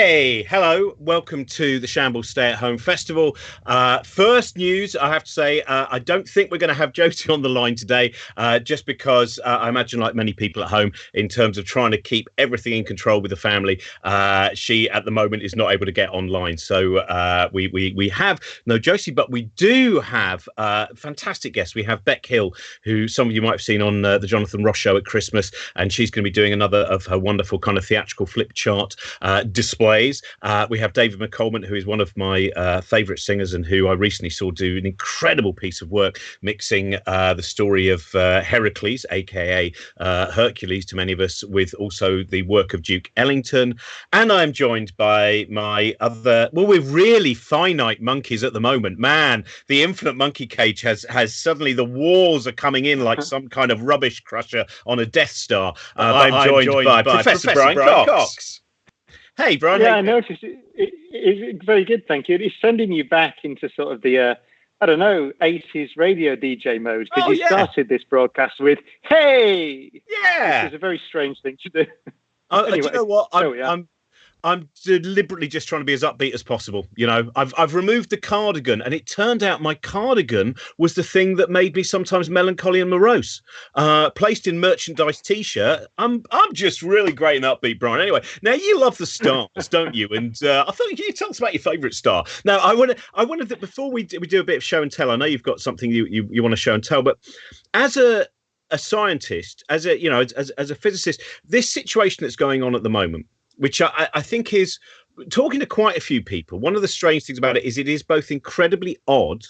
Hey, hello. Welcome to the Shambles Stay at Home Festival. First news, I have to say, I don't think we're going to have Josie on the line today, just because I imagine, like many people at home, in terms of trying to keep everything in control with the family, she at the moment is not able to get online. So we have no Josie, but we do have fantastic guests. We have Beck Hill, who some of you might have seen on the Jonathan Ross show at Christmas, and she's going to be doing another of her wonderful kind of theatrical flip chart displays. We have David McAlmont, who is one of my favourite singers and who I recently saw do an incredible piece of work mixing the story of Heracles, aka Hercules to many of us, with also the work of Duke Ellington. And I'm joined by my other, well, we're really finite monkeys at the moment. Man, the Infinite Monkey Cage has suddenly, the walls are coming in like some kind of rubbish crusher on a Death Star. I'm joined by Professor Brian Cox. Hey, Brian. Yeah, I noticed it's very good, thank you. It's sending you back into sort of the, 80s radio DJ mode, because you started this broadcast with, hey! Yeah! Which is a very strange thing to do. Anyway, do you know what? I'm deliberately just trying to be as upbeat as possible. You know, I've removed the cardigan, and it turned out my cardigan was the thing that made me sometimes melancholy and morose. Placed in merchandise T-shirt, I'm just really great and upbeat, Brian. Anyway, now you love the stars, don't you? And I thought you tell us about your favourite star. Now, I wanted that before we do a bit of show and tell. I know you've got something you want to show and tell, but as a scientist, as a physicist, this situation that's going on at the moment, which I think is, talking to quite a few people, one of the strange things about it is both incredibly odd,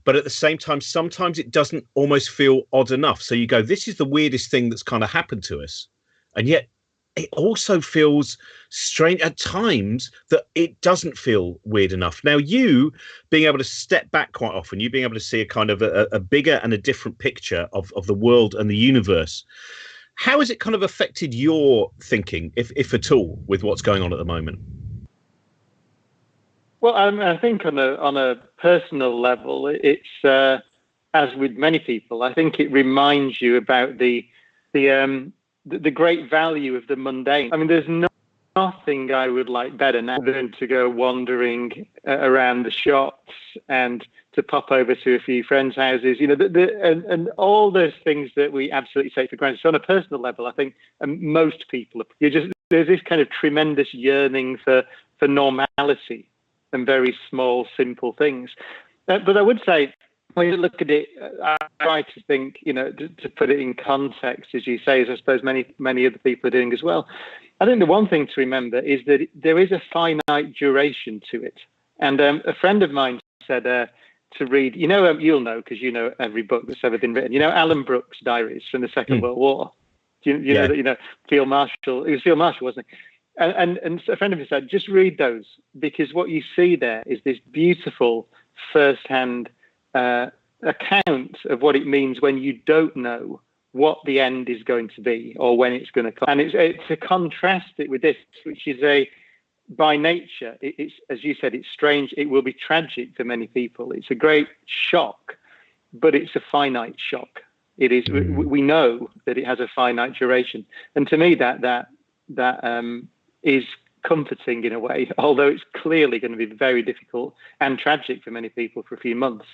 but at the same time, sometimes it doesn't almost feel odd enough. So you go, this is the weirdest thing that's kind of happened to us. And yet it also feels strange at times that it doesn't feel weird enough. Now, you being able to step back quite often, you being able to see a kind of a bigger and a different picture of the world and the universe, how has it kind of affected your thinking, if at all, with what's going on at the moment? Well, I think on a personal level, it's as with many people, I think it reminds you about the great value of the mundane. I mean, there's nothing I would like better now than to go wandering around the shops and to pop over to a few friends' houses, and all those things that we absolutely take for granted. So on a personal level, I think most people, there's this kind of tremendous yearning for normality and very small, simple things. But I would say, when you look at it, I try to think, to put it in context, as you say, as I suppose many other people are doing as well. I think the one thing to remember is that there is a finite duration to it. And a friend of mine said to read, you'll know, because you know every book that's ever been written, Alan Brooks' diaries from the Second World War. You know that, Field Marshal, it was Field Marshal, wasn't it? And a friend of his said, just read those, because what you see there is this beautiful first-hand account of what it means when you don't know what the end is going to be or when it's going to come. And it's to contrast it with this, which is by nature, it's, as you said, it's strange. It will be tragic for many people. It's a great shock, but it's a finite shock. It is. We know that it has a finite duration, and to me, that is comforting in a way. Although it's clearly going to be very difficult and tragic for many people for a few months.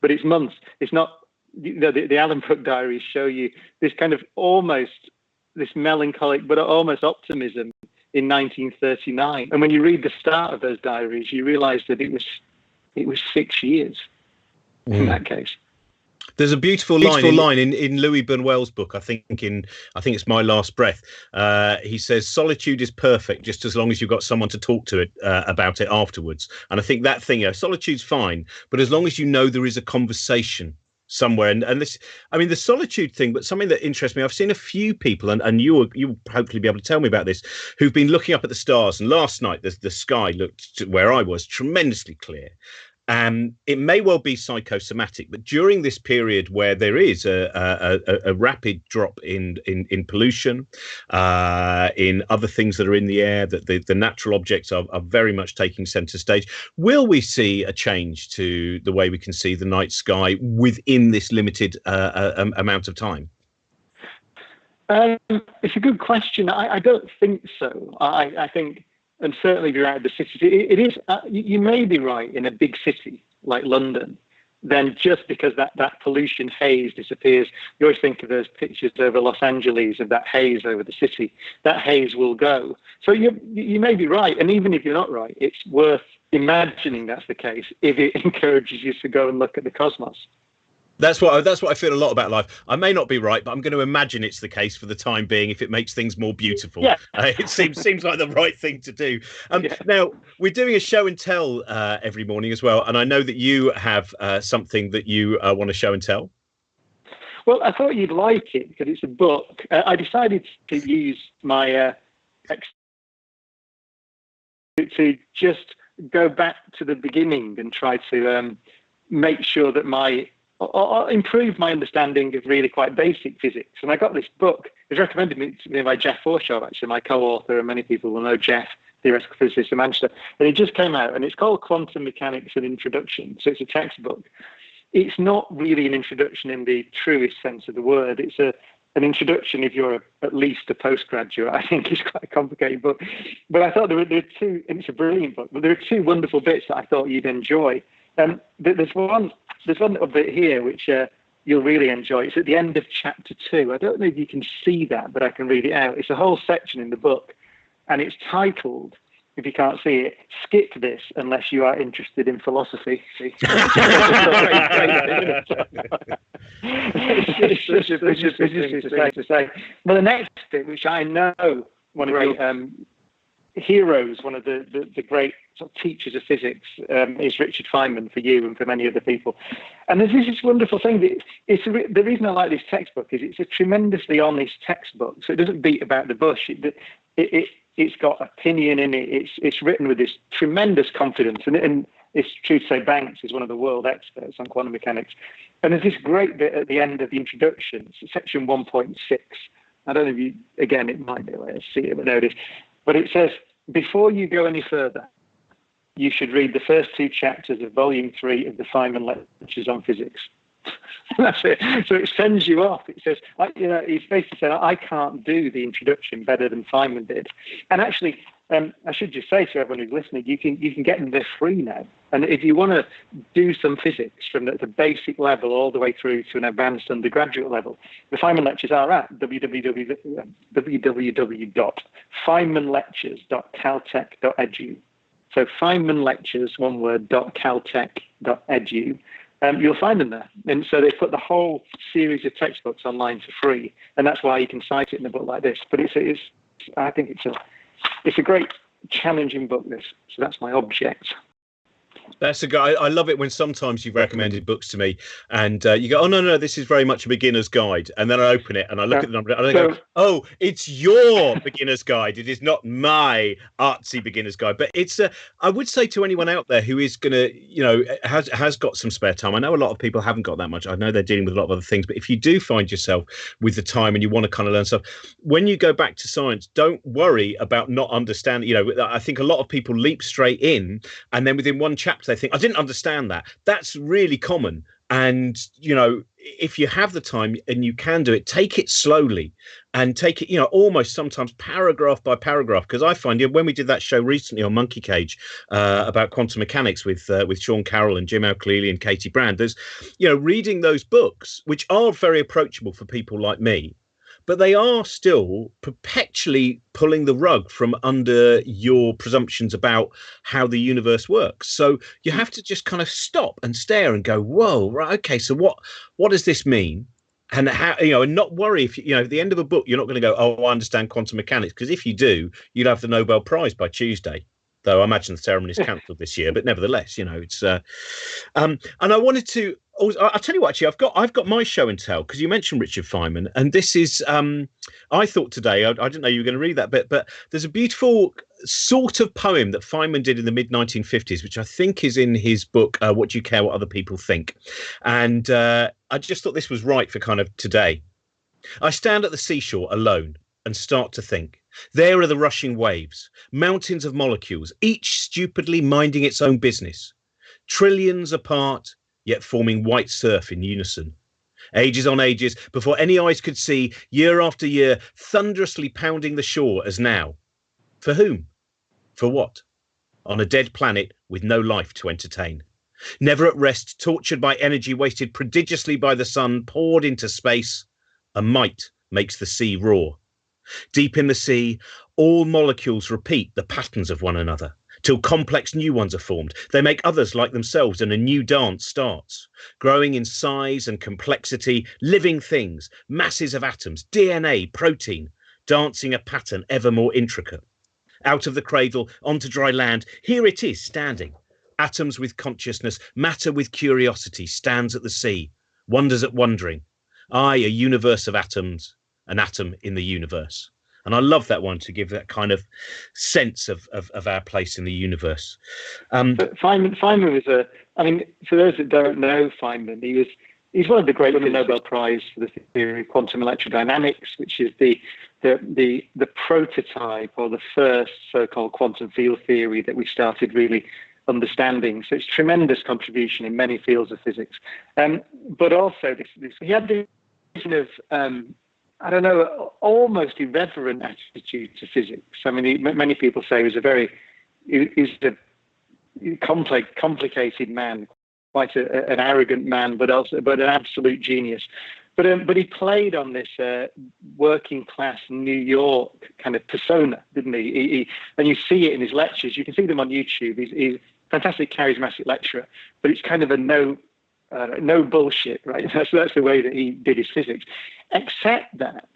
But it's months. It's not. The Alan Brooks diaries show you this kind of almost this melancholic, but almost optimism in 1939. And when you read the start of those diaries, you realise that it was 6 years in that case. There's a beautiful line in Louis Buñuel's book. I think it's My Last Breath. He says solitude is perfect just as long as you've got someone to talk to it about it afterwards. And I think that thing, solitude's fine, but as long as you know there is a conversation somewhere, and this, I mean, the solitude thing, but something that interests me, I've seen a few people, and you'll hopefully be able to tell me about this, who've been looking up at the stars. And last night, the sky looked, where I was, tremendously clear. It may well be psychosomatic, but during this period where there is a rapid drop in pollution, in other things that are in the air, that the natural objects are very much taking centre stage, will we see a change to the way we can see the night sky within this limited amount of time? It's a good question. I don't think so. I think and certainly if you're out of the city, it is. You may be right in a big city like London. Then just because that pollution haze disappears, you always think of those pictures over Los Angeles of that haze over the city. That haze will go. So you may be right, and even if you're not right, it's worth imagining that's the case if it encourages you to go and look at the cosmos. That's what I feel a lot about life. I may not be right, but I'm going to imagine it's the case for the time being if it makes things more beautiful. Yeah. It seems like the right thing to do. Now, we're doing a show and tell every morning as well, and I know that you have something that you want to show and tell. Well, I thought you'd like it because it's a book. I decided to use my to just go back to the beginning and try to make sure that or improve my understanding of really quite basic physics. And I got this book. It was recommended to me by Jeff Forshaw, actually, my co-author, and many people will know Jeff, theoretical physicist in Manchester. And it just came out, and it's called Quantum Mechanics: An Introduction. So it's a textbook. It's not really an introduction in the truest sense of the word. It's an introduction if you're at least a postgraduate. I think it's quite a complicated book. But I thought there were two, and it's a brilliant book, but there are two wonderful bits that I thought you'd enjoy. There's one little bit here which you'll really enjoy. It's at the end of chapter 2. I don't know if you can see that, but I can read it out. It's a whole section in the book, and it's titled, if you can't see it, "Skip this unless you are interested in philosophy." See? It's such a thing to say. Well, the next bit, which I know one of your heroes, one of the great sort of teachers of physics, is Richard Feynman for you and for many other people. And there's this wonderful thing. The reason I like this textbook is it's a tremendously honest textbook. So it doesn't beat about the bush. It's got opinion in it. It's written with this tremendous confidence. And it's true to say Banks is one of the world experts on quantum mechanics. And there's this great bit at the end of the introduction, section 1.6. I don't know if you, again, it might be able to see it, but there it is. But it says, before you go any further, you should read the first 2 chapters of Volume 3 of the Feynman Lectures on Physics. That's it. So it sends you off. It says, he's basically saying, I can't do the introduction better than Feynman did. And actually, I should just say to everyone who's listening, you can get them, they're free now. And if you want to do some physics from the basic level all the way through to an advanced undergraduate level, the Feynman lectures are at www.feynmanlectures.caltech.edu. So Feynman lectures, one word, .caltech.edu. You'll find them there. And so they put the whole series of textbooks online for free. And that's why you can cite it in a book like this. But I think it's a great challenging book, this. So that's my object. That's a guy. I love it when sometimes you've recommended books to me and you go, oh, no, this is very much a beginner's guide. And then I open it and I look at the number and I go, oh, it's your beginner's guide. It is not my artsy beginner's guide. But I would say to anyone out there who is going to, has got some spare time. I know a lot of people haven't got that much. I know they're dealing with a lot of other things. But if you do find yourself with the time and you want to kind of learn stuff, when you go back to science, don't worry about not understanding. I think a lot of people leap straight in and then within one chapter, they think, I didn't understand that. That's really common. And, if you have the time and you can do it, take it slowly and take it, almost sometimes paragraph by paragraph. Because I find when we did that show recently on Monkey Cage about quantum mechanics with Sean Carroll and Jim Al-Khalili and Katie Brand, there's, reading those books, which are very approachable for people like me, but they are still perpetually pulling the rug from under your presumptions about how the universe works. So you have to just kind of stop and stare and go, whoa, right, okay, so what does this mean? And how, and not worry if at the end of a book, you're not going to go, oh, I understand quantum mechanics. Because if you do, you'd have the Nobel Prize by Tuesday. Though I imagine the ceremony is cancelled this year, but nevertheless, it's. And I wanted to. I'll tell you what. Actually, I've got my show and tell because you mentioned Richard Feynman, and this is. I thought today. I didn't know you were going to read that bit, but there's a beautiful sort of poem that Feynman did in the mid 1950s, which I think is in his book. What do you care what other people think? And I just thought this was right for kind of today. I stand at the seashore alone and start to think. There are the rushing waves, mountains of molecules, each stupidly minding its own business, trillions apart, yet forming white surf in unison. Ages on ages, before any eyes could see, year after year, thunderously pounding the shore as now. For whom? For what? On a dead planet with no life to entertain. Never at rest, tortured by energy wasted prodigiously by the sun, poured into space, a might makes the sea roar. Deep in the sea, all molecules repeat the patterns of one another, till complex new ones are formed. They make others like themselves, and a new dance starts. Growing in size and complexity, living things, masses of atoms, DNA, protein, dancing a pattern ever more intricate. Out of the cradle, onto dry land, here it is standing. Atoms with consciousness, matter with curiosity, stands at the sea, wonders at wondering. I, a universe of atoms, an atom in the universe. And I love that one to give that kind of sense of our place in the universe. Feynman was for those that don't know Feynman, he's one of the great Nobel Prize for the theory of quantum electrodynamics, which is the prototype or the first so-called quantum field theory that we started really understanding. So it's tremendous contribution in many fields of physics. But also he had this kind of almost irreverent attitude to physics. I mean, many people say he's a complicated man, quite an arrogant man, but an absolute genius. But he played on this working class New York kind of persona, didn't he? And you see it in his lectures. You can see them on YouTube. He's a fantastic charismatic lecturer, but it's kind of a no bullshit, right? That's the way that he did his physics. Except that,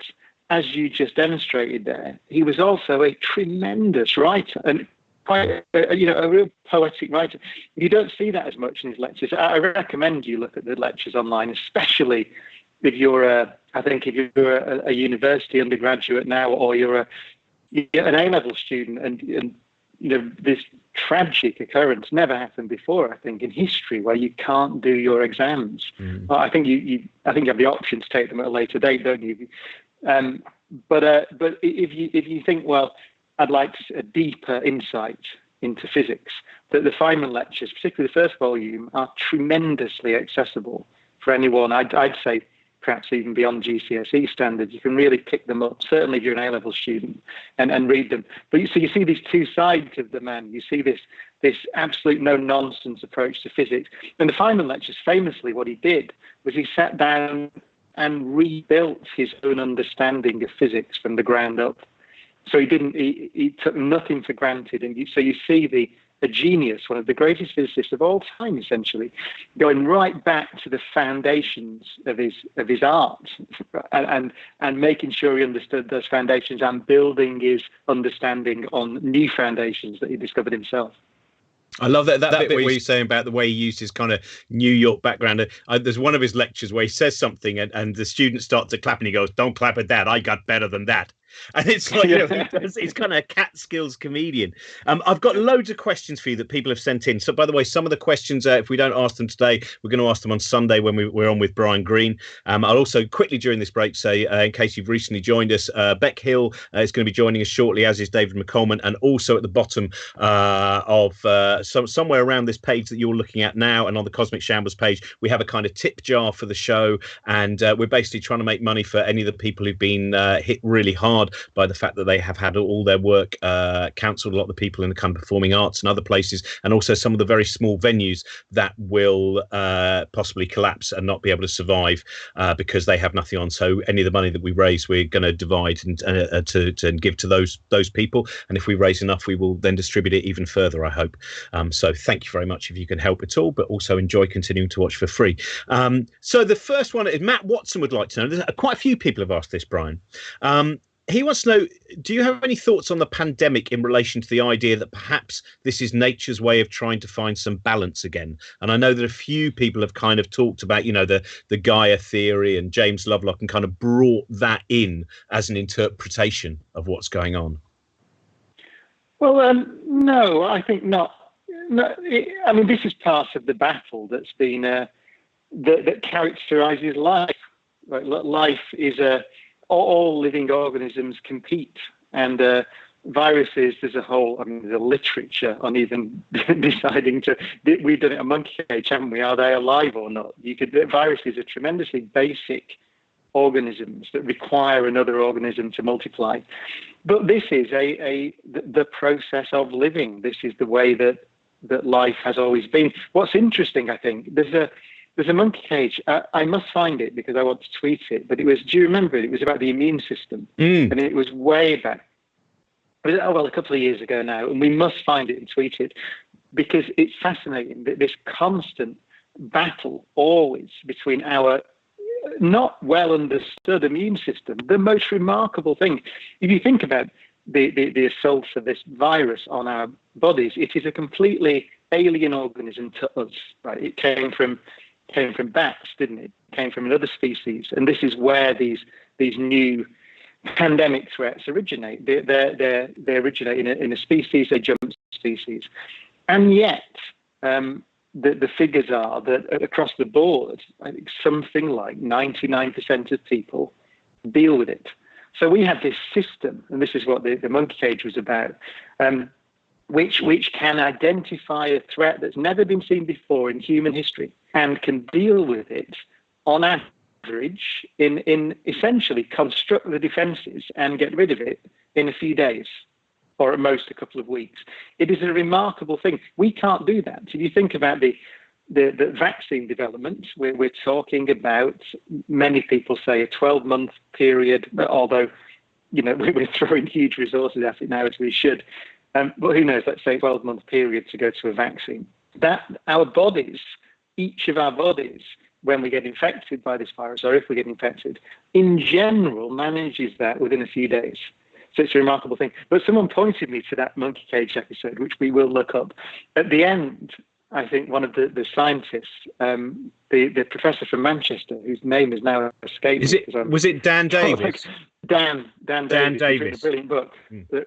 as you just demonstrated there, he was also a tremendous writer and quite a real poetic writer. You don't see that as much in his lectures. I recommend you look at the lectures online, especially if you're a university undergraduate now, or you're an A-level student, and this tragic occurrence never happened before, I think, in history, where you can't do your exams. Well, I think you have the option to take them at a later date, don't you? But if you think, well, I'd like a deeper insight into physics, that the Feynman lectures, particularly the first volume, are tremendously accessible for anyone. I'd say perhaps even beyond GCSE standards. You can really pick them up, certainly if you're an A-level student, and read them. But you see these two sides of the man. You see this absolute no-nonsense approach to physics. And the Feynman lectures, famously, what he did was he sat down and rebuilt his own understanding of physics from the ground up. So he took nothing for granted. And so you see a genius, one of the greatest physicists of all time, essentially, going right back to the foundations of his art, and making sure he understood those foundations and building his understanding on new foundations that he discovered himself. I love that bit where you're saying about the way he used his kind of New York background. There's one of his lectures where he says something and the students start to clap and he goes, "Don't clap at that. I got better than that." And it's like, he's kind of a Catskills comedian. I've got loads of questions for you that people have sent in. So, by the way, some of the questions, if we don't ask them today, we're going to ask them on Sunday when we're on with Brian Green. I'll also quickly during this break say, in case you've recently joined us, Beck Hill is going to be joining us shortly, as is David McAlmont. And also at the bottom of somewhere around this page that you're looking at now, and on the Cosmic Shambles page, we have a kind of tip jar for the show. And we're basically trying to make money for any of the people who've been hit really hard by the fact that they have had all their work cancelled. A lot of the people in the kind of performing arts and other places, and also some of the very small venues that will possibly collapse and not be able to survive because they have nothing on. So any of the money that we raise, we're going to divide and give to those people. And if we raise enough, we will then distribute it even further, I hope. So thank you very much if you can help at all, but also enjoy continuing to watch for free. So the first one is Matt Watson would like to know. Quite a few people have asked this, Brian. He wants to know, do you have any thoughts on the pandemic in relation to the idea that perhaps this is nature's way of trying to find some balance again? And I know that a few people have kind of talked about, the Gaia theory, and James Lovelock, and kind of brought that in as an interpretation of what's going on. Well, no, I think not. No, I mean, this is part of the battle that's been that characterizes life. Right? Life is all living organisms compete, and viruses, there's a literature on even deciding we've done it a monkey cage, haven't we? Are they alive or not? Viruses are tremendously basic organisms that require another organism to multiply. But this is the process of living. This is the way that life has always been. What's interesting, I think, there's a monkey cage. I must find it because I want to tweet it. But do you remember it? It was about the immune system, and it was way back. A couple of years ago now, and we must find it and tweet it because it's fascinating that this constant battle always between our not well understood immune system. The most remarkable thing, if you think about the assaults of this virus on our bodies, it is a completely alien organism to us. Right? It came from bats, didn't it? It came from another species, and this is where these new pandemic threats originate. They originate in a species, a jump species, and yet. The figures are that across the board, I think something like 99% of people deal with it. So we have this system, and this is what the monkey cage was about, which can identify a threat that's never been seen before in human history and can deal with it on average in essentially construct the defenses and get rid of it in a few days, or at most a couple of weeks. It is a remarkable thing. We can't do that. If you think about the vaccine development, we're talking about, many people say, a 12-month period, although, we're throwing huge resources at it now as we should. But who knows, let's say a 12-month period to go to a vaccine. That our bodies, each of our bodies, when we get infected by this virus, or if we get infected, in general manages that within a few days. So it's a remarkable thing. But someone pointed me to that monkey cage episode, which we will look up. At the end, I think one of the scientists, the professor from Manchester, whose name is now escaped me. Was it Dan Davis? Dan Davis. He's written a brilliant book.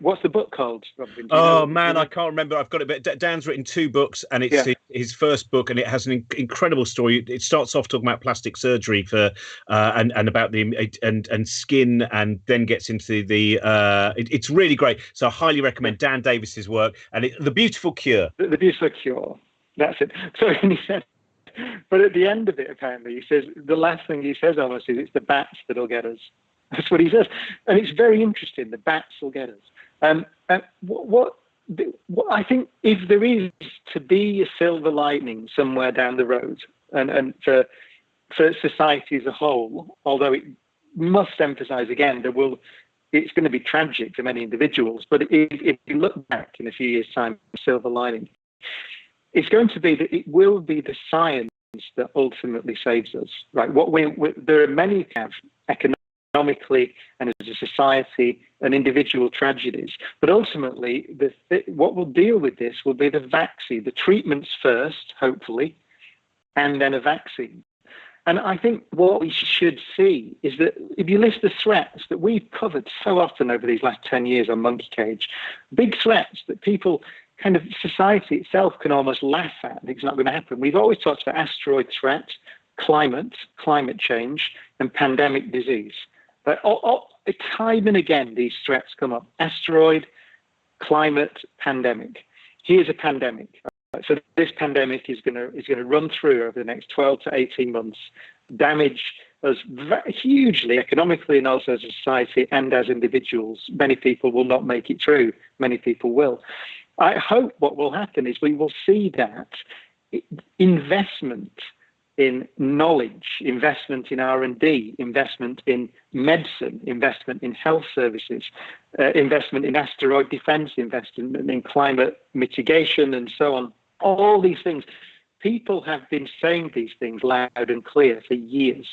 What's the book called, Robin? I can't remember. I've got it. But Dan's written 2 books, and it's his first book, and it has an incredible story. It starts off talking about plastic surgery for and about and skin, and then gets into the. It's really great. So I highly recommend Dan Davis's work, and The Beautiful Cure. The Beautiful Cure. That's it. So and he said. But at the end of it, apparently, he says the last thing he says almost is it's the bats that'll get us. That's what he says, and it's very interesting. The bats will get us. What I think, if there is to be a silver lining somewhere down the road, and for society as a whole, although it must emphasise again it's going to be tragic for many individuals. But if you look back in a few years' time, silver lining, it's going to be that it will be the science that ultimately saves us. Right? There are many economically and as a society and individual tragedies, but ultimately what will deal with this will be the vaccine, the treatments first, hopefully, and then a vaccine. And I think what we should see is that if you list the threats that we've covered so often over these last 10 years on Monkey Cage, big threats that people kind of society itself can almost laugh at. It's not going to happen. We've always talked about asteroid threat, climate change, and pandemic disease. But time and again, these threats come up: asteroid, climate, pandemic. Here's a pandemic. So this pandemic is going to run through over the next 12 to 18 months, damage us hugely economically and also as a society and as individuals. Many people will not make it through. Many people will. I hope what will happen is we will see that investment in knowledge, investment in R&D, investment in medicine, investment in health services, investment in asteroid defense, investment in climate mitigation, and so on. All these things. People have been saying these things loud and clear for years.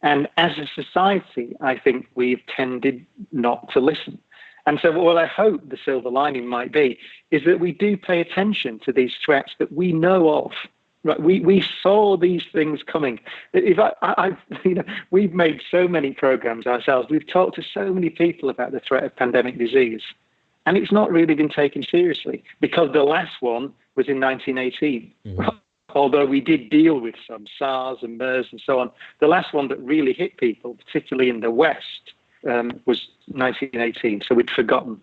And as a society, I think we've tended not to listen. And so what I hope the silver lining might be is that we do pay attention to these threats that we know of. Right? We saw these things coming. If we've made so many programs ourselves. We've talked to so many people about the threat of pandemic disease, and it's not really been taken seriously because the last one was in 1918. Mm-hmm. Although we did deal with some SARS and MERS and so on, the last one that really hit people, particularly in the West, was 1918. So we'd forgotten.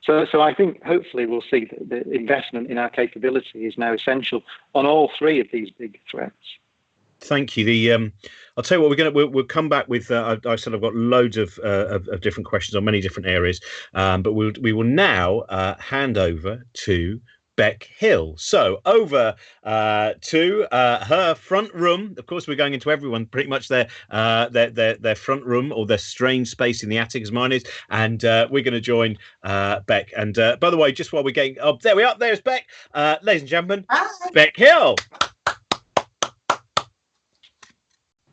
So I think hopefully we'll see that the investment in our capability is now essential on all 3 of these big threats. Thank you. I'll tell you what, we'll come back with. I said I've got loads of different questions on many different areas, but we will now hand over to Beck Hill. So over to her front room. Of course, we're going into everyone pretty much their front room or their strange space in the attic, as mine is, and we're going to join Beck. And by the way, just while we're getting there we are. There's Beck, ladies and gentlemen. Hi. Beck Hill.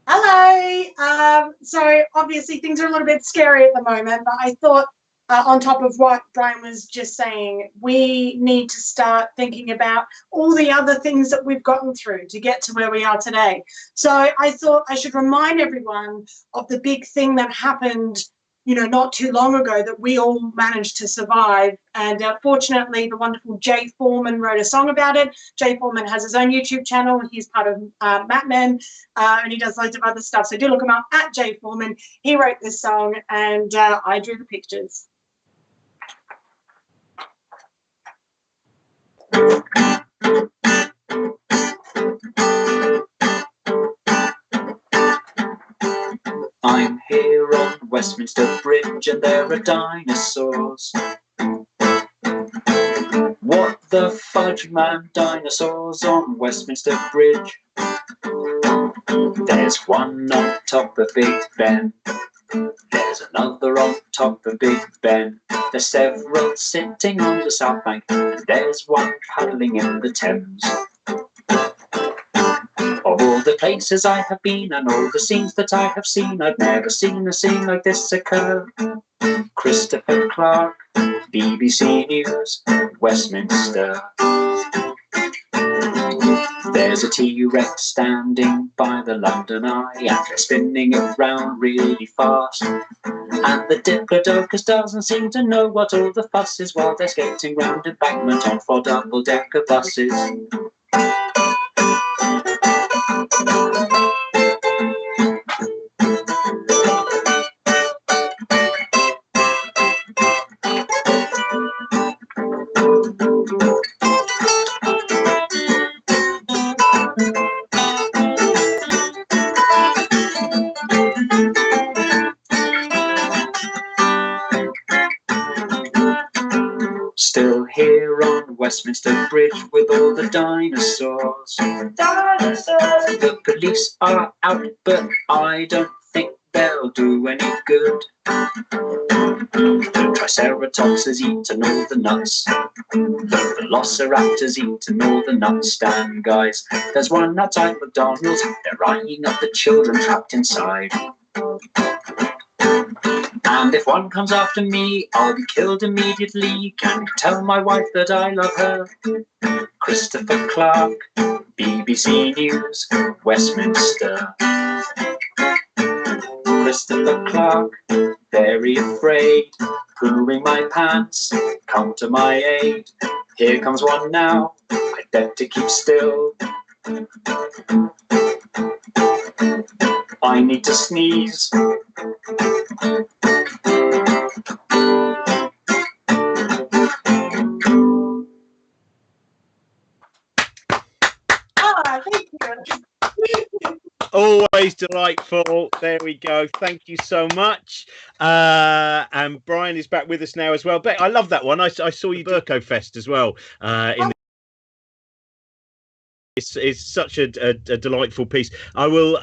Hello. So obviously things are a little bit scary at the moment, but I thought on top of what Brian was just saying, we need to start thinking about all the other things that we've gotten through to get to where we are today. So I thought I should remind everyone of the big thing that happened, not too long ago that we all managed to survive. And fortunately, the wonderful Jay Foreman wrote a song about it. Jay Foreman has his own YouTube channel. He's part of Matmen, and he does loads of other stuff. So do look him up at Jay Foreman. He wrote this song, and I drew the pictures. I'm here on Westminster Bridge and there are dinosaurs. What the fudge, man, dinosaurs on Westminster Bridge. There's one on top of Big Ben. There's another on top of Big Ben. There's several sitting on the South Bank. And there's one paddling in the Thames. Of all the places I have been and all the scenes that I have seen, I've never seen a scene like this occur. Christopher Clark, BBC News, Westminster. There's a T-Rex standing by the London Eye, and they're spinning it round really fast. And the Diplodocus doesn't seem to know what all the fuss is while they're skating round embankment on 4 double-decker buses. Still here on Westminster Bridge with all the dinosaurs. Dinosaurs! The police are out, but I don't think they'll do any good. The Triceratops has eaten all the nuts. The Velociraptor's eaten all the nuts. Stand, guys. There's one outside McDonald's. They're eyeing up the children trapped inside. And if one comes after me, I'll be killed immediately. Can you tell my wife that I love her? Christopher Clark, BBC News, Westminster. Christopher Clark, very afraid, pooing my pants, come to my aid. Here comes one now, I'd better keep still. I need to sneeze. Thank you. Always delightful. There we go. Thank you so much. And Brian is back with us now as well. Beck, I love that one. I saw you Burko Fest as well. It's such a delightful piece. I will.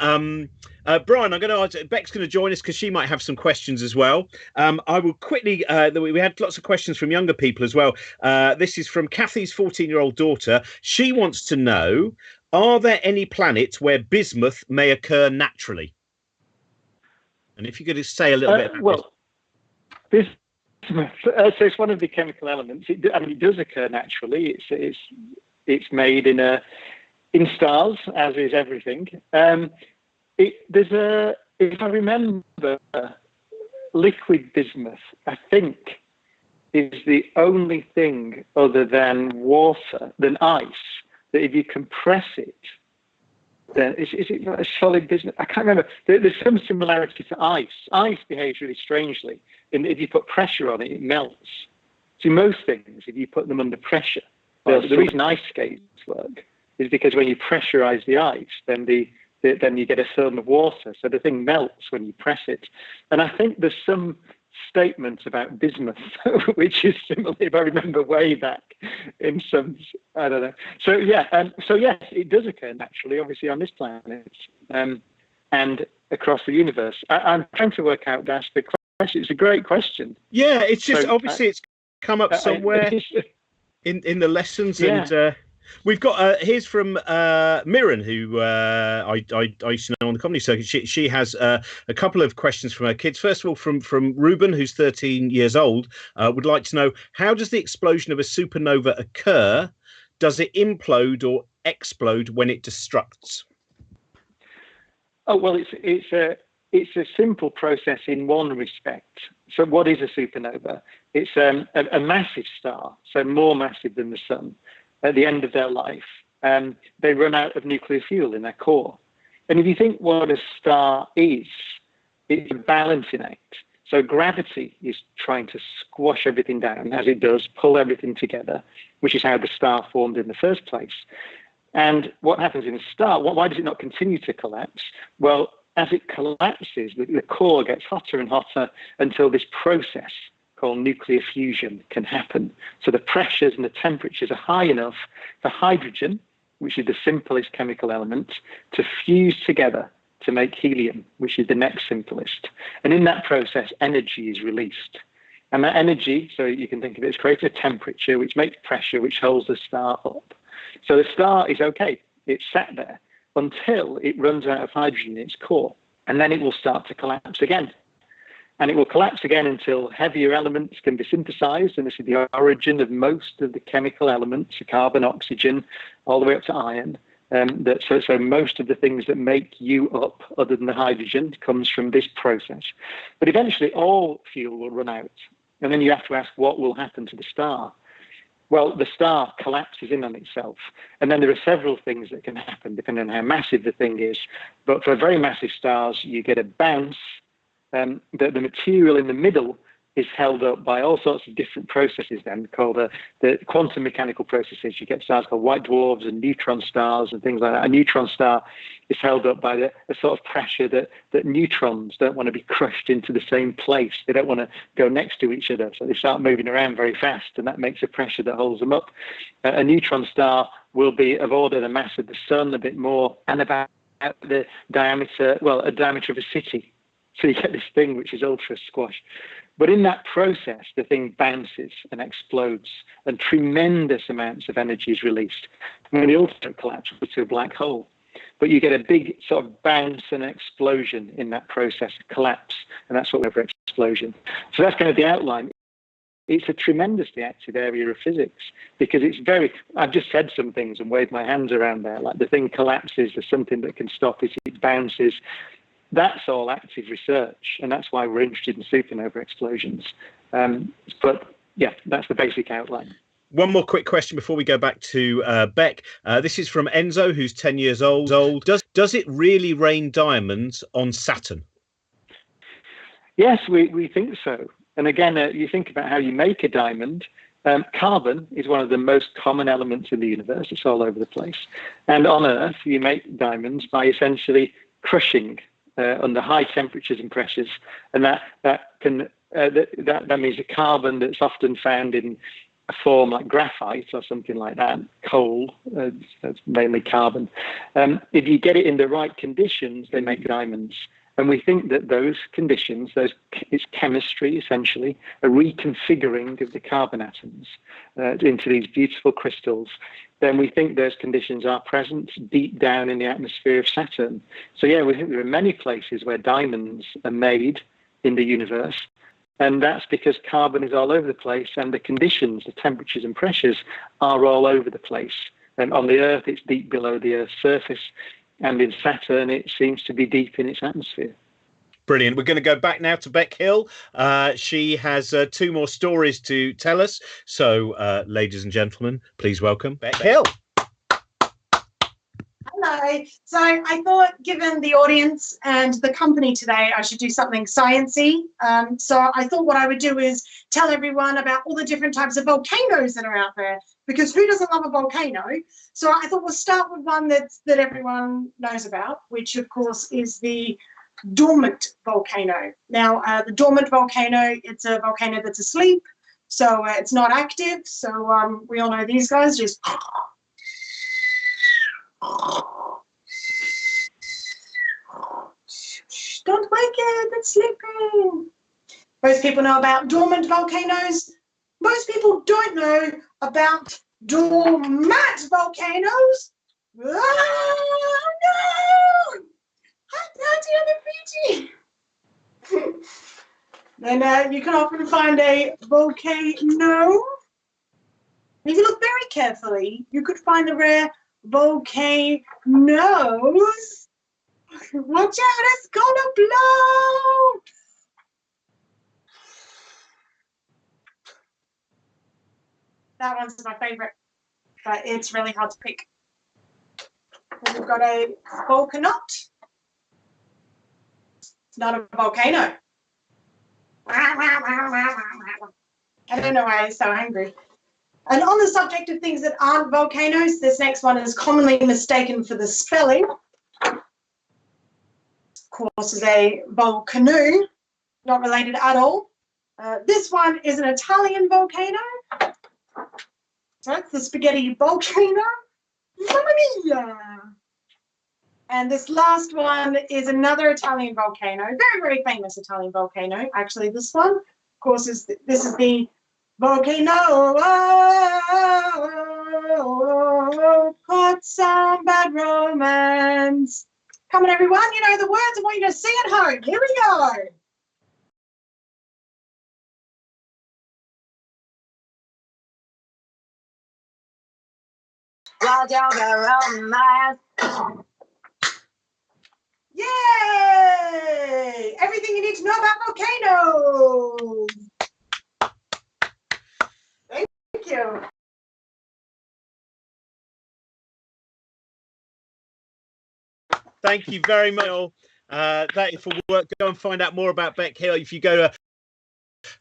Brian, I'm going to. Beck's going to join us because she might have some questions as well. I will quickly. We had lots of questions from younger people as well. This is from Kathy's 14-year-old daughter. She wants to know: are there any planets where bismuth may occur naturally? And if you could just say a little bit about bismuth. So it's one of the chemical elements. It does occur naturally. It's made in stars, as is everything. If I remember, liquid bismuth, I think, is the only thing other than water, than ice, that if you compress it, then is it a solid bismuth? I can't remember. There's some similarity to ice. Ice behaves really strangely. And if you put pressure on it, it melts. See, most things, if you put them under pressure, the reason ice skates work is because when you pressurize the ice, then the then you get a film of water. So the thing melts when you press it. And I think there's some statement about bismuth, which is similar, if I remember way back in some, I don't know. So yes, it does occur naturally, obviously on this planet and across the universe. I'm trying to work out, that's the question. It's a great question. Yeah, it's just obviously it's come up somewhere in the lessons, and we've got here's from Mirren, who I used to know on the comedy circuit. She has a couple of questions from her kids. First of all, from Ruben, who's 13 years old, would like to know, how does the explosion of a supernova occur? Does it implode or explode when it destructs? Oh well, it's a simple process in one respect. So what is a supernova? It's a massive star, so more massive than the sun. At the end of their life, they run out of nuclear fuel in their core. And if you think what a star is, it's a balancing act. So gravity is trying to squash everything down, as it does, pull everything together, which is how the star formed in the first place. And what happens in a star, why does it not continue to collapse? Well, as it collapses, the core gets hotter and hotter until this process called nuclear fusion can happen. So the pressures and the temperatures are high enough for hydrogen, which is the simplest chemical element, to fuse together to make helium, which is the next simplest. And in that process, energy is released. And that energy, so you can think of it as creating a temperature, which makes pressure, which holds the star up. So the star is okay. It's sat there until it runs out of hydrogen in its core. And then it will start to collapse again. And it will collapse again until heavier elements can be synthesized. And this is the origin of most of the chemical elements, carbon, oxygen, all the way up to iron. So most of the things that make you up, other than the hydrogen, comes from this process. But eventually all fuel will run out. And then you have to ask, what will happen to the star? Well, the star collapses in on itself. And then there are several things that can happen depending on how massive the thing is. But for very massive stars, you get a bounce. The material in the middle is held up by all sorts of different processes then called the quantum mechanical processes. You get stars called white dwarfs and neutron stars and things like that. A neutron star is held up by the sort of pressure that neutrons don't want to be crushed into the same place. They don't want to go next to each other. So they start moving around very fast, and that makes a pressure that holds them up. A neutron star will be of order the mass of the sun, a bit more, and about the diameter, well, a diameter of a city. So you get this thing which is ultra squash. But in that process, the thing bounces and explodes, and tremendous amounts of energy is released. And when the ultimate collapse to a black hole. But you get a big sort of bounce and explosion in that process, collapse, and that's what we have for explosion. So that's kind of the outline. It's a tremendously active area of physics because it's I've just said some things and waved my hands around there, like the thing collapses, there's something that can stop it, it bounces. That's all active research, and that's why we're interested in supernova explosions. But yeah, that's the basic outline. One more quick question before we go back to Beck. This is from Enzo, who's 10 years old. Does it really rain diamonds on Saturn? Yes, we think so. And again, you think about how you make a diamond. Carbon is one of the most common elements in the universe. It's all over the place. And on Earth, you make diamonds by essentially crushing under high temperatures and pressures, and that means a carbon that's often found in a form like graphite or something like that, coal, that's mainly carbon. If you get it in the right conditions, they make diamonds. And we think that those conditions, it's chemistry essentially, a reconfiguring of the carbon atoms into these beautiful crystals. Then we think those conditions are present deep down in the atmosphere of Saturn. So yeah, we think there are many places where diamonds are made in the universe. And that's because carbon is all over the place, and the conditions, the temperatures and pressures are all over the place. And on the Earth, it's deep below the Earth's surface. And in Saturn, it seems to be deep in its atmosphere. Brilliant. We're going to go back now to Beck Hill. She has two more stories to tell us. So, ladies and gentlemen, please welcome Beck Hill. No. So I thought, given the audience and the company today, I should do something sciencey. So I thought what I would do is tell everyone about all the different types of volcanoes that are out there, because who doesn't love a volcano? So I thought we'll start with one that everyone knows about, which of course is the dormant volcano. Now, the dormant volcano, it's a volcano that's asleep, so it's not active. So we all know these guys just don't wake it, it's sleeping. Most people know about dormant volcanoes. Most people don't know about dormant volcanoes. Oh no! Hi, Daddy, I'm a Then you can often find a volcano. If you look very carefully, you could find the rare volcanoes. Watch out, it's gonna blow! That one's my favorite, but it's really hard to pick. And we've got a volcanote. It's not a volcano. I don't know why I'm so angry. And on the subject of things that aren't volcanoes, this next one is commonly mistaken for the spelling. Of course, is a volcano, not related at all. This one is an Italian volcano. So it's the spaghetti volcano. Mamma mia! And this last one is another Italian volcano, very, very famous Italian volcano. Actually, this one, of course, this is the volcano. Caught some bad romance. Come on, everyone, you know the words. I want you to sing at home. Here we go. Yay! Everything you need to know about volcanoes. Thank you. Thank you very much. That is for work. Go and find out more about Beck Hill. If you go to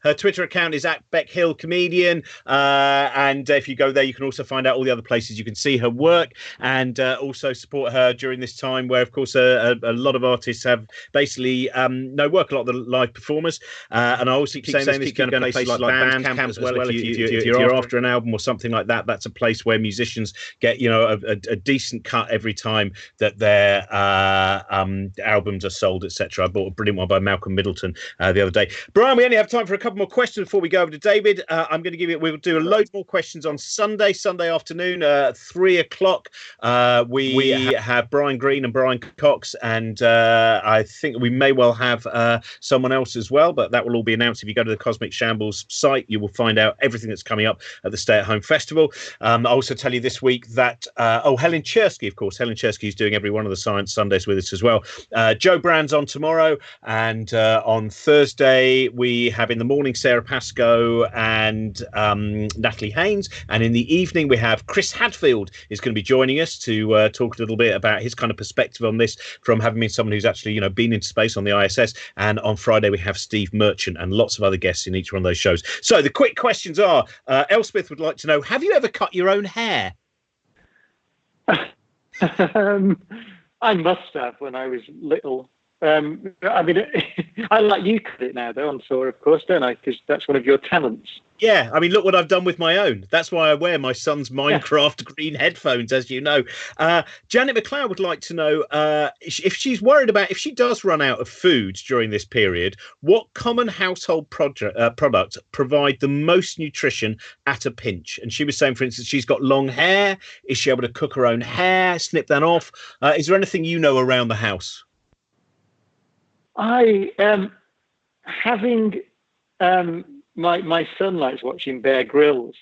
her Twitter account is @BeckHillComedian, and if you go there, you can also find out all the other places you can see her work, and also support her during this time where, of course, a lot of artists have basically no work, a lot of the live performers, and I also keep saying this, going to places like Bandcamp as well. If you're after an album or something like that, that's a place where musicians get, you know, a decent cut every time that their albums are sold, etc. I bought a brilliant one by Malcolm Middleton the other day. Brian, we only have time for a couple more questions before we go over to David. I'm going to give you, we'll do a load more questions on Sunday afternoon, 3 o'clock. We have Brian Green and Brian Cox, and I think we may well have someone else as well, but that will all be announced. If you go to the Cosmic Shambles site, you will find out everything that's coming up at the Stay at Home Festival. I'll also tell you this week that, Helen Chersky, of course, Helen Chersky is doing every one of the Science Sundays with us as well. Joe Brand's on tomorrow, and on Thursday we have in the morning Sarah Pascoe and Natalie Haynes, and in the evening we have Chris Hadfield is going to be joining us to talk a little bit about his kind of perspective on this from having been someone who's actually, you know, been into space on the ISS. And on Friday we have Steve Merchant and lots of other guests in each one of those shows. So the quick questions are, Elspeth would like to know, have you ever cut your own hair? I must have when I was little. I mean, I like you cut it now, though, on tour, of course, don't I? Because that's one of your talents. Yeah, I mean, look what I've done with my own. That's why I wear my son's Minecraft green headphones, as you know. Janet McLeod would like to know if she's worried about, if she does run out of food during this period, what common household product provide the most nutrition at a pinch? And she was saying, for instance, she's got long hair. Is she able to cook her own hair, snip that off? Is there anything you know around the house? I having my son likes watching Bear Grylls.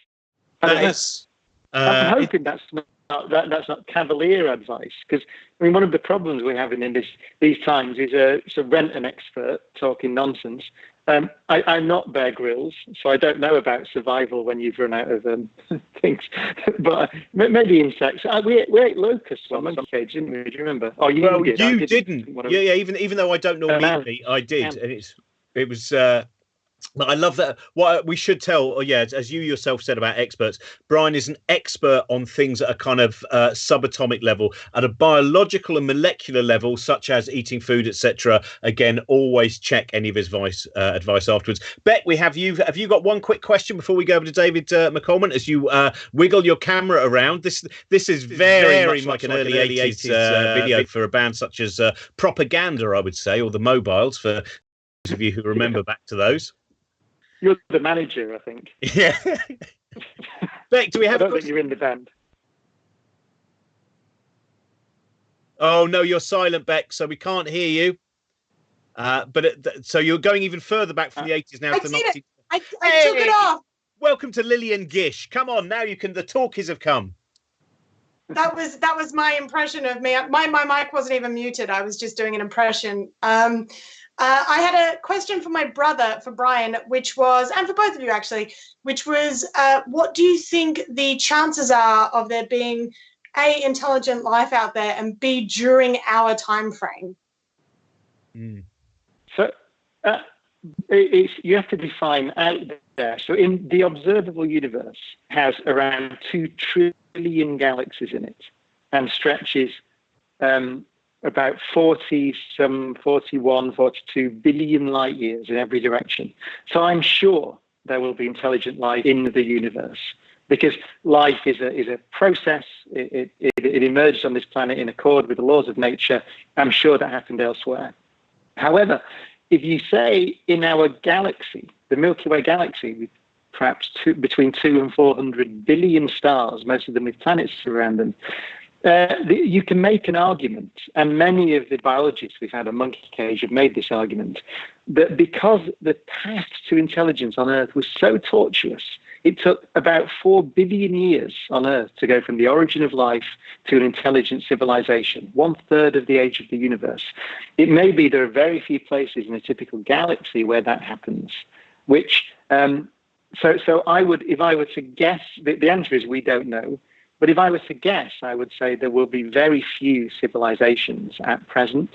Yes. I'm hoping that's not cavalier advice, because I mean, one of the problems we're having in these times is to rent an expert talking nonsense, I'm not Bear Grylls, so I don't know about survival when you've run out of things. But maybe insects. We ate locusts on Monkey Cage, didn't we? Do you remember? Oh, you did. You didn't. Yeah. Even though I don't normally eat meat, I did, and it was. But I love that. What we should tell, as you yourself said about experts, Brian is an expert on things at a kind of subatomic level, at a biological and molecular level, such as eating food, etc. Again, always check any of his advice afterwards. Beck, have you got one quick question before we go over to David McAlmont as you wiggle your camera around? This is very much like an early 80s video for a band such as Propaganda, I would say, or the Mobiles, for those of you who remember back to those. You're the manager, I think. Yeah. Beck, do we have? I don't think you're in the band. Oh no, you're silent, Beck, so we can't hear you. So you're going even further back from the 80s now to the 90s. I took it off. Welcome to Lillian Gish. Come on, now you can. The talkies have come. That was my impression of me. My mic wasn't even muted. I was just doing an impression. I had a question for my brother, for Brian, which was, and for both of you actually, which was, what do you think the chances are of there being A, intelligent life out there, and B, during our time frame? So you have to define out there. So in the observable universe has around 2 trillion galaxies in it and stretches about 41, 42 billion light years in every direction. So I'm sure there will be intelligent life in the universe, because life is a process. It emerged on this planet in accord with the laws of nature. I'm sure that happened elsewhere. However, if you say in our galaxy, the Milky Way galaxy, with perhaps between 200 and 400 billion stars, most of them with planets around them, you can make an argument, and many of the biologists we've had on Monkey Cage have made this argument, that because the path to intelligence on Earth was so tortuous, it took about 4 billion years on Earth to go from the origin of life to an intelligent civilization, 1/3 of the age of the universe. It may be there are very few places in a typical galaxy where that happens, which, so I would, if I were to guess, the answer is we don't know. But if I were to guess, I would say there will be very few civilizations at present,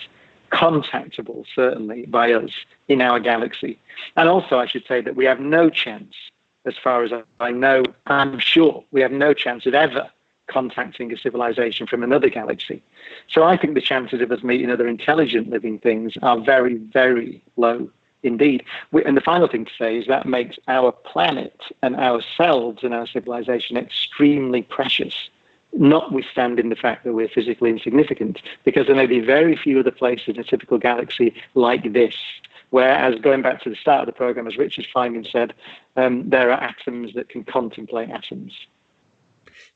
contactable certainly by us in our galaxy. And also I should say that we have no chance, as far as I know, I'm sure, we have no chance of ever contacting a civilization from another galaxy. So I think the chances of us meeting other intelligent living things are very, very low indeed. And the final thing to say is that makes our planet and ourselves and our civilization extremely precious, notwithstanding the fact that we're physically insignificant, because there may be very few other places in a typical galaxy like this. Whereas, going back to the start of the program, as Richard Feynman said, there are atoms that can contemplate atoms.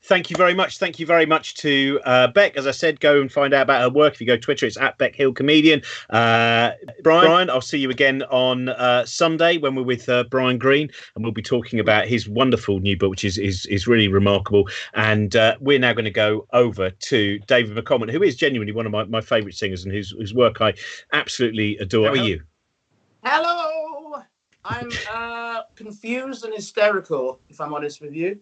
Thank you very much. Thank you very much to Beck. As I said, go and find out about her work. If you go to Twitter, it's at Beck Hill Comedian. Brian, I'll see you again on Sunday when we're with Brian Greene, and we'll be talking about his wonderful new book, which is really remarkable. And we're now going to go over to David McAlmont, who is genuinely one of my favourite singers and whose work I absolutely adore. How are you? Hello. I'm confused and hysterical, if I'm honest with you.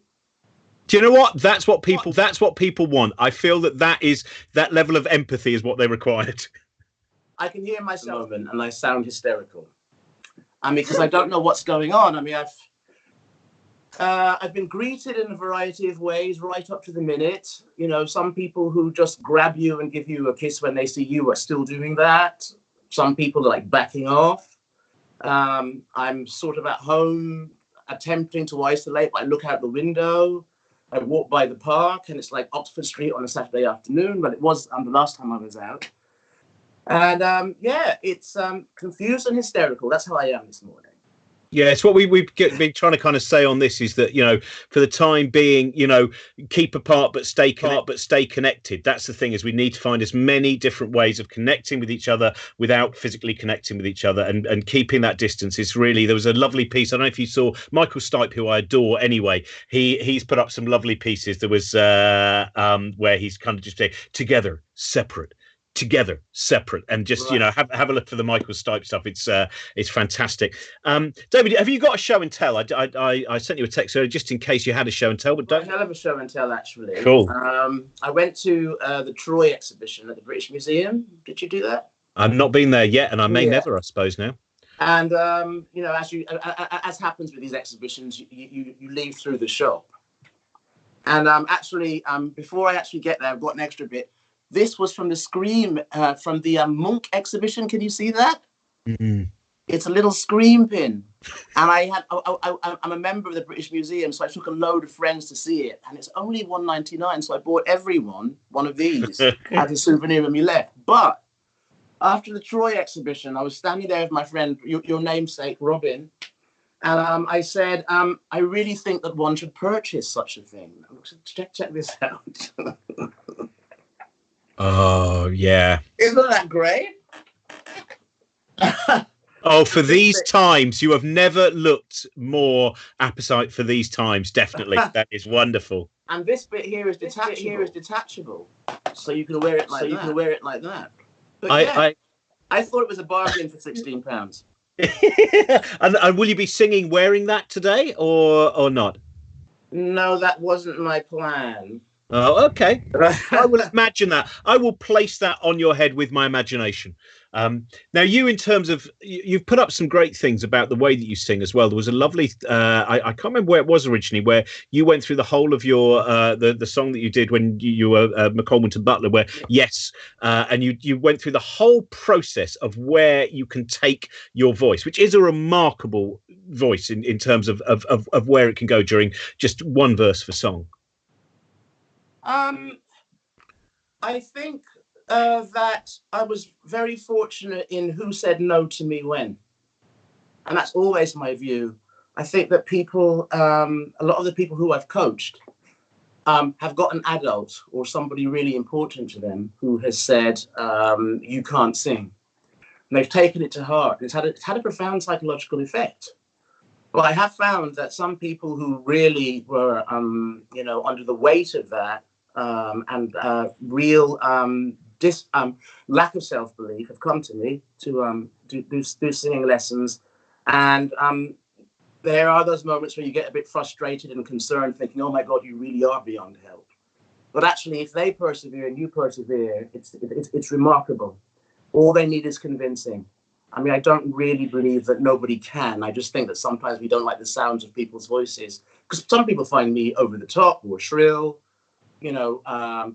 Do you know what? That's what people want. I feel that level of empathy is what they required. I can hear myself and I sound hysterical. Because I don't know what's going on. I mean, I've been greeted in a variety of ways right up to the minute. You know, some people who just grab you and give you a kiss when they see you are still doing that. Some people are like backing off. I'm sort of at home attempting to isolate, but I look out the window. I walk by the park and it's like Oxford Street on a Saturday afternoon, but it was the last time I was out. And it's confused and hysterical. That's how I am this morning. Yeah, it's what we've been trying to kind of say on this is that, you know, for the time being, you know, keep apart but stay connected. That's the thing, is we need to find as many different ways of connecting with each other without physically connecting with each other, and keeping that distance is really. There was a lovely piece. I don't know if you saw Michael Stipe, who I adore anyway. He's put up some lovely pieces. There was where he's kind of just saying together, separate, together, separate, and just have a look for the Michael Stipe stuff. It's fantastic. David, have you got a show and tell? I sent you a text earlier just in case you had a show and tell, but don't. I have a show and tell actually. Cool. I went to the Troy exhibition at the British Museum. Did you do that? I've not been there yet, and I may never, I suppose now. And as happens with these exhibitions, you leave through the shop. And before I actually get there, I've got an extra bit. This was from the Scream, from the Monk exhibition. Can you see that? Mm-hmm. It's a little Scream pin. And I'm a member of the British Museum, so I took a load of friends to see it. And it's only $1.99, so I bought everyone one of these as a souvenir when we left. But after the Troy exhibition, I was standing there with my friend, your namesake, Robin. And I said, I really think that one should purchase such a thing. Check this out. Oh, yeah. Isn't that great? Oh, for these times, you have never looked more appetite for these times. Definitely. That is wonderful. And this bit here is detachable. So you can wear it like that. But I thought it was a bargain for £16. and will you be singing wearing that today or not? No, that wasn't my plan. Oh, okay. I will imagine that. I will place that on your head with my imagination. Now, you, in terms of, you've put up some great things about the way that you sing as well. There was a lovely, I can't remember where it was originally, where you went through the whole of your, the song that you did when you were McAlmont and Butler, where, and you went through the whole process of where you can take your voice, which is a remarkable voice in terms of where it can go during just one verse for song. I think that I was very fortunate in who said no to me when. And that's always my view. I think that people, a lot of the people who I've coached have got an adult or somebody really important to them who has said, you can't sing. And they've taken it to heart. It's had a profound psychological effect. But I have found that some people who really were, under the weight of that, and real lack of self-belief have come to me to do singing lessons. And there are those moments where you get a bit frustrated and concerned, thinking, oh my God, you really are beyond help. But actually, if they persevere and you persevere, it's remarkable. All they need is convincing. I mean, I don't really believe that nobody can. I just think that sometimes we don't like the sounds of people's voices, because some people find me over the top or shrill.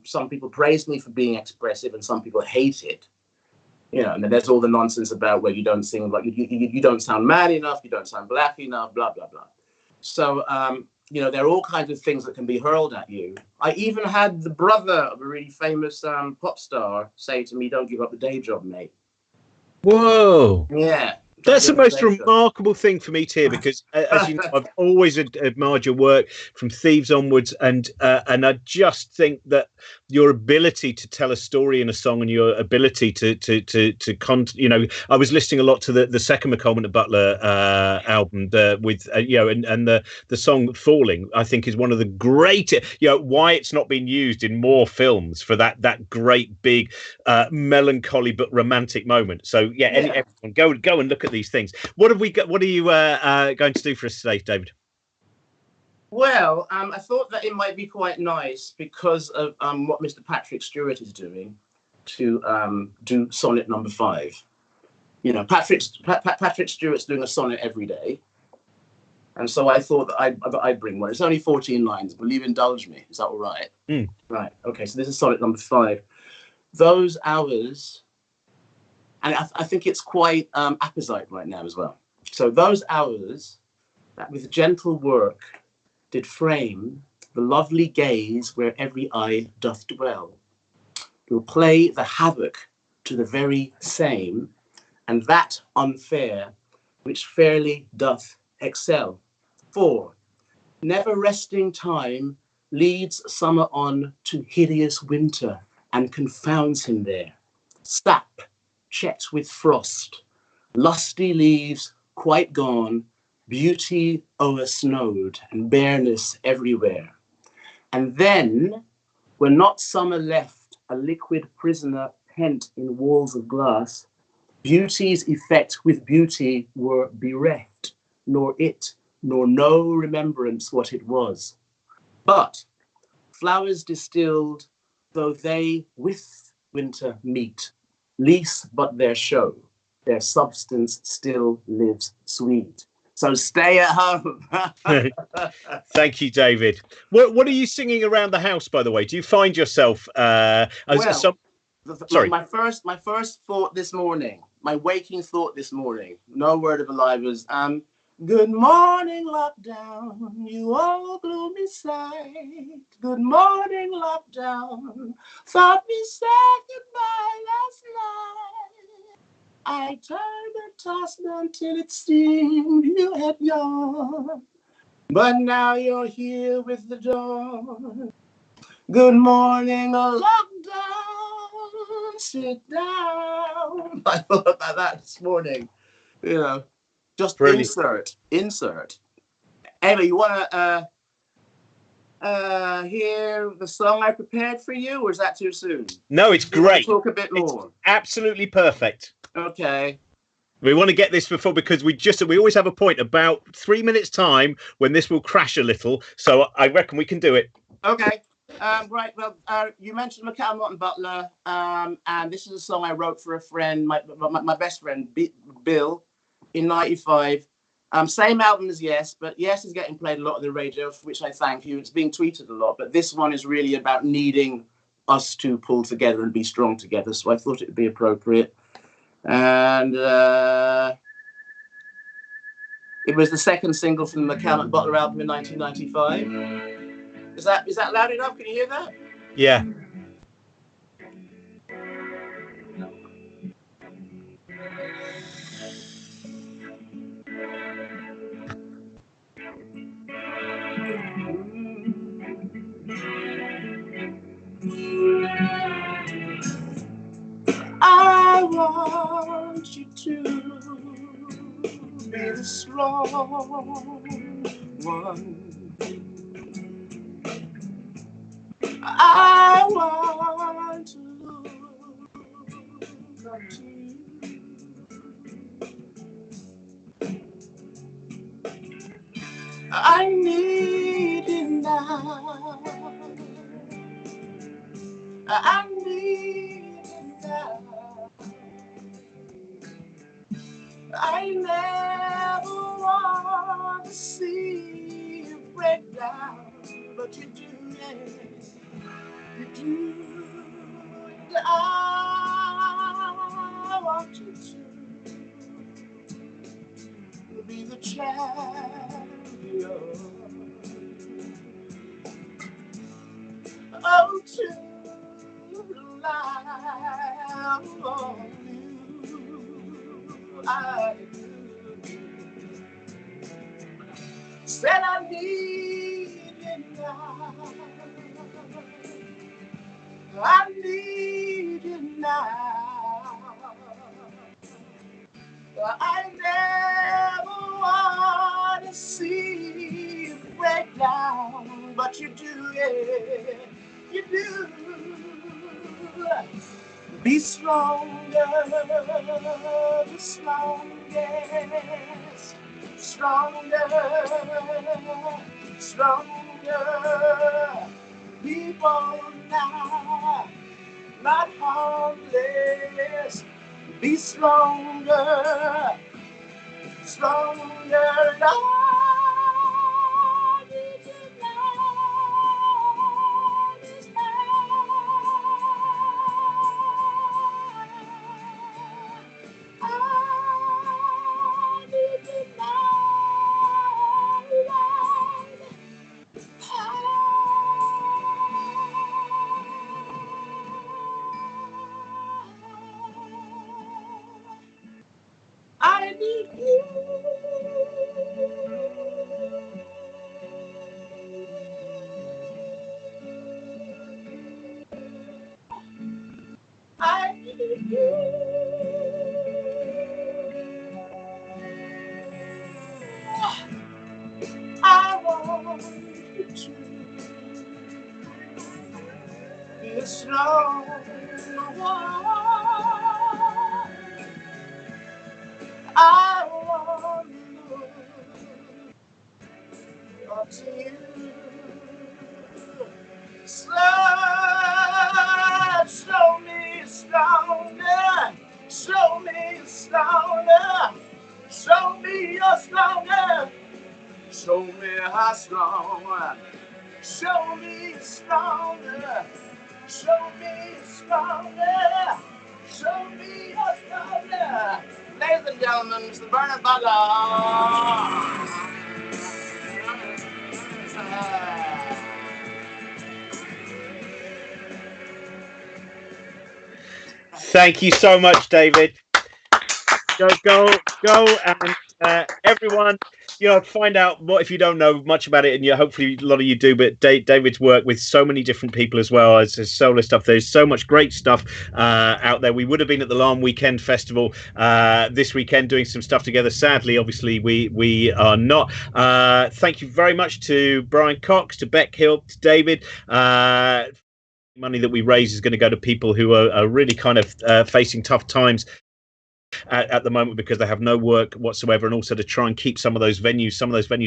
Some people praise me for being expressive and some people hate it. And then there's all the nonsense about where you don't sing, like you don't sound man enough, you don't sound black enough, blah, blah, blah. So, there are all kinds of things that can be hurled at you. I even had the brother of a really famous pop star say to me, don't give up the day job, mate. Whoa. Yeah. That's the most remarkable thing for me to hear, because as you know, I've always admired your work from Thieves onwards, and I just think that your ability to tell a story in a song and your ability I was listening a lot to the second McAlmont and Butler album with the song Falling, I think, is one of the great, why it's not been used in more films for that great big melancholy but romantic moment. So everyone go and look at these things. What have we got? What are you going to do for us today, David? Well, I thought that it might be quite nice because of what Mr. Patrick Stewart is doing to do sonnet number 5. Patrick Stewart's doing a sonnet every day, and so I thought that I'd bring one. It's only 14 lines. Will you indulge me? Is that all right? Mm. Right. Okay. So this is sonnet number 5. Those hours. And I think it's quite apposite right now as well. So those hours that with gentle work did frame the lovely gaze where every eye doth dwell, will play the havoc to the very same, and that unfair which fairly doth excel. For never resting time leads summer on to hideous winter and confounds him there. Sap checked with frost, lusty leaves quite gone, beauty o'ersnowed, and bareness everywhere. And then, when not summer left, a liquid prisoner pent in walls of glass, beauty's effect with beauty were bereft, nor it, nor no remembrance what it was. But flowers distilled, though they with winter meet, lease but their show, their substance still lives sweet. So stay at home. Thank you, David. What are you singing around the house, by the way? Do you find yourself sorry. My first thought this morning, my waking thought this morning, no word of a lie, was good morning, lockdown, you old gloomy sight. Good morning, lockdown, thought we said goodbye last night. I turned and tossed until it seemed you had gone, but now you're here with the dawn. Good morning, lockdown, sit down. I thought about that this morning. You know, just Brilliant. insert. Anyway, you want to hear the song I prepared for you, or is that too soon? No, it's great. Talk a bit more. It's absolutely perfect. Okay. We want to get this before, because we always have a point about 3 minutes time when this will crash a little. So I reckon we can do it. Okay. Right. Well, you mentioned McAlmont and Butler, and this is a song I wrote for a friend, my best friend, Bill, in '95. Same album as Yes, but Yes is getting played a lot on the radio, for which I thank you. It's being tweeted a lot, but this one is really about needing us to pull together and be strong together. So I thought it would be appropriate. And it was the second single from the McAlmont Butler album in 1995. Is that loud enough? Can you hear that? Yeah. I want you to be the strong one. I want to look up to you. I need you now. I need you now. I never want to see you break down, but you do, yes, you do. And I want you to be the champion. Oh, to rely on you, I do. Said I need you now. I need you now. I never want to see you break down, but you do, yeah, you do. Be stronger, the strongest, stronger, stronger. Be bold now, not harmless. Be stronger, stronger. Lord, did you know this I did you know, Lord, I need you. I need you. I want you to be the snow. I want to look up to you. Slow me stronger. Show me stronger. Show me you're stronger. Show me how strong. Show me stronger. Show me stronger. Show me you're stronger. Ladies and gentlemen, it's the Bernard Butler. Thank you so much, David. Go, and everyone, find out what, if you don't know much about it, and hopefully a lot of you do, but David's worked with so many different people as well as his solo stuff. There's so much great stuff out there. We would have been at the Lawn Weekend Festival this weekend doing some stuff together. Sadly, obviously, we are not. Thank you very much to Brian Cox, to Beck Hill, to David. Money that we raise is going to go to people who are really kind of facing tough times at the moment because they have no work whatsoever, and also to try and keep some of those venues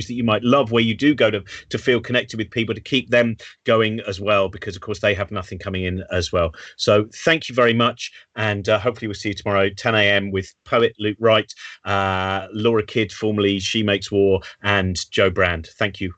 that you might love where you do go to feel connected with people, to keep them going as well, because of course they have nothing coming in as well. So thank you very much, and hopefully we'll see you tomorrow 10 a.m. with poet Luke Wright, Laura Kidd, formerly She Makes War, and Joe Brand. Thank you.